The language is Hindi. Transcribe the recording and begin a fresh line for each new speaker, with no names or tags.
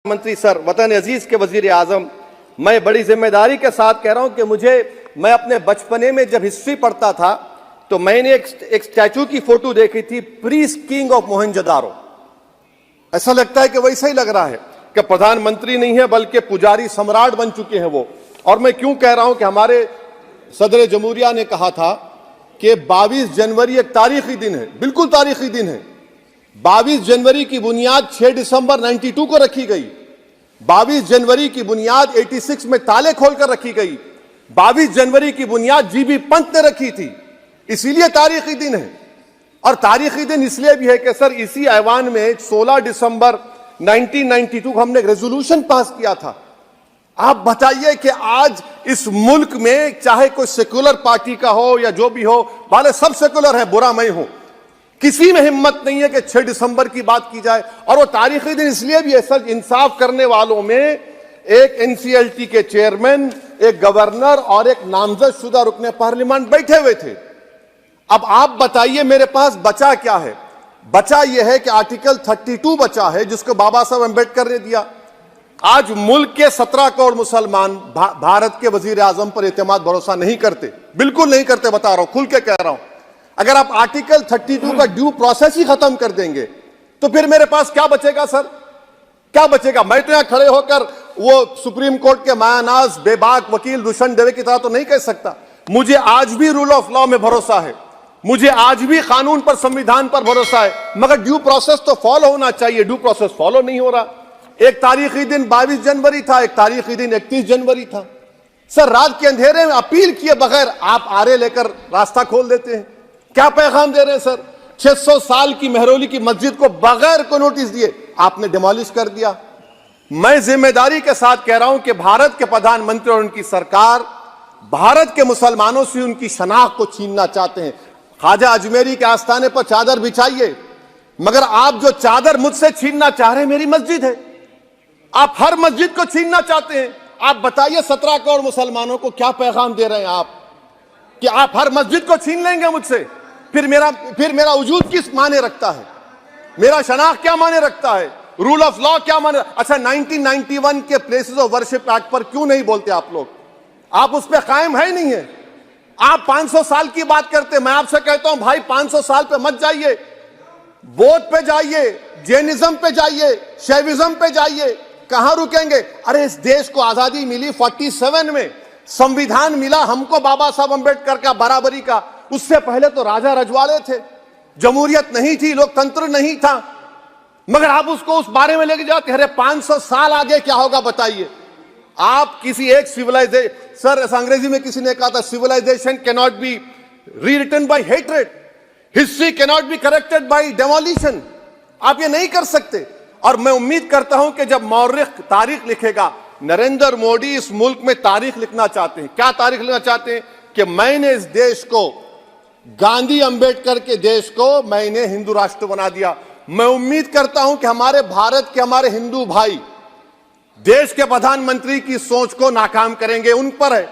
मंत्री सर, वतन अजीज के वजीर आजम, मैं बड़ी जिम्मेदारी के साथ कह रहा हूं कि मैं अपने बचपने में जब हिस्ट्री पढ़ता था तो मैंने एक स्टैचू की फोटो देखी थी, प्रीस्ट किंग ऑफ मोहनजोदारो। ऐसा लगता है कि वैसा ही लग रहा है कि प्रधानमंत्री नहीं है बल्कि पुजारी सम्राट बन चुके हैं वो। और मैं क्यों कह रहा हूं कि हमारे सदर जमहूरिया ने कहा था कि 22 जनवरी एक तारीखी दिन है, बिल्कुल तारीखी दिन है। 22 जनवरी की बुनियाद 6 दिसंबर 92 को रखी गई। 22 जनवरी की बुनियाद 86 में ताले खोलकर रखी गई। 22 जनवरी की बुनियाद जीबी पंत ने रखी थी, इसीलिए तारीखी दिन है। और तारीखी दिन इसलिए भी है कि सर इसी ऐवान में 16 दिसंबर 1992 को हमने एक रेजोल्यूशन पास किया था। आप बताइए कि आज इस मुल्क में चाहे कोई सेकुलर पार्टी का हो या जो भी हो, वाले सब सेकुलर है, बुरा मैं हूं, किसी में हिम्मत नहीं है कि 6 दिसंबर की बात की जाए। और वो तारीखी दिन इसलिए भी है सर, इंसाफ करने वालों में एक एनसीएलटी के चेयरमैन, एक गवर्नर और एक नामजद शुदा रुकने पार्लियामेंट बैठे हुए थे। अब आप बताइए मेरे पास बचा क्या है? बचा यह है कि आर्टिकल 32 बचा है जिसको बाबा साहब अम्बेडकर ने दिया। आज मुल्क के 17 करोड़ मुसलमान भारत के वजीर आजम पर एतमाद भरोसा नहीं करते, बिल्कुल नहीं करते, बता रहा हूं, खुल के कह रहा हूं। अगर आप आर्टिकल 32 का ड्यू प्रोसेस ही खत्म कर देंगे तो फिर मेरे पास क्या बचेगा सर? क्या बचेगा? मैं तो यहां खड़े होकर वो सुप्रीम कोर्ट के मायानाज बेबाक वकील दुष्यंत दवे की तरह तो नहीं कह सकता। मुझे आज भी रूल ऑफ लॉ में भरोसा है, मुझे आज भी कानून पर, संविधान पर भरोसा है, मगर ड्यू प्रोसेस तो फॉलो होना चाहिए। ड्यू प्रोसेस फॉलो नहीं हो रहा। एक तारीखी दिन 22 जनवरी था, एक तारीखी दिन 31 जनवरी था। सर रात के अंधेरे में अपील किए बगैर आप आरे लेकर रास्ता खोल देते हैं। क्या पैगाम दे रहे हैं सर? 600 साल की मेहरौली की मस्जिद को बगैर को नोटिस दिए आपने डिमोलिश कर दिया। मैं जिम्मेदारी के साथ कह रहा हूं कि भारत के प्रधानमंत्री और उनकी सरकार भारत के मुसलमानों से उनकी शनाख्त को छीनना चाहते हैं। ख्वाजा अजमेरी के आस्थाने पर चादर बिछाइए, मगर आप जो चादर मुझसे छीनना चाह रहे हैं मेरी मस्जिद है, आप हर मस्जिद को छीनना चाहते हैं। आप बताइए 17 करोड़ मुसलमानों को क्या पैगाम दे रहे हैं आप कि आप हर मस्जिद को छीन लेंगे मुझसे? फिर मेरा वजूद किस माने रखता है? मेरा शनाख्त क्या माने रखता है? रूल ऑफ लॉ क्या माने? अच्छा, 1991 के प्लेसेस ऑफ वर्शिप एक्ट पर क्यों नहीं बोलते आप लोग? आप उस पर कायम है नहीं है। आप 500 साल की बात करते, मैं आपसे कहता हूं भाई 500 साल पे मत जाइए, बौद्ध पे जाइए, जैनिज्म पे जाइए, शैविज्म पे जाइए, कहां रुकेंगे? अरे इस देश को आजादी मिली 47 में, संविधान मिला हमको बाबा साहब अम्बेडकर का, बराबरी का। उससे पहले तो राजा रजवाड़े थे, जमहूरियत नहीं थी, लोकतंत्र नहीं था, मगर आप उसको उस बारे में लेके जाते। अरे 500 साल आगे क्या होगा बताइए? आप किसी एक सिविलाइजेशन, सर अंग्रेजी में किसी ने कहा था, civilization can not be rewritten by hatred, history can not be corrected by demolition. आप ये नहीं कर सकते। और मैं उम्मीद करता हूं कि जब मौर्रिख तारीख लिखेगा, नरेंद्र मोदी इस मुल्क में तारीख लिखना चाहते हैं। क्या तारीख लिखना चाहते हैं? कि मैंने इस देश को, गांधी अंबेडकर के देश को मैंने हिंदू राष्ट्र बना दिया। मैं उम्मीद करता हूं कि हमारे भारत के हमारे हिंदू भाई देश के प्रधानमंत्री की सोच को नाकाम करेंगे। उन पर है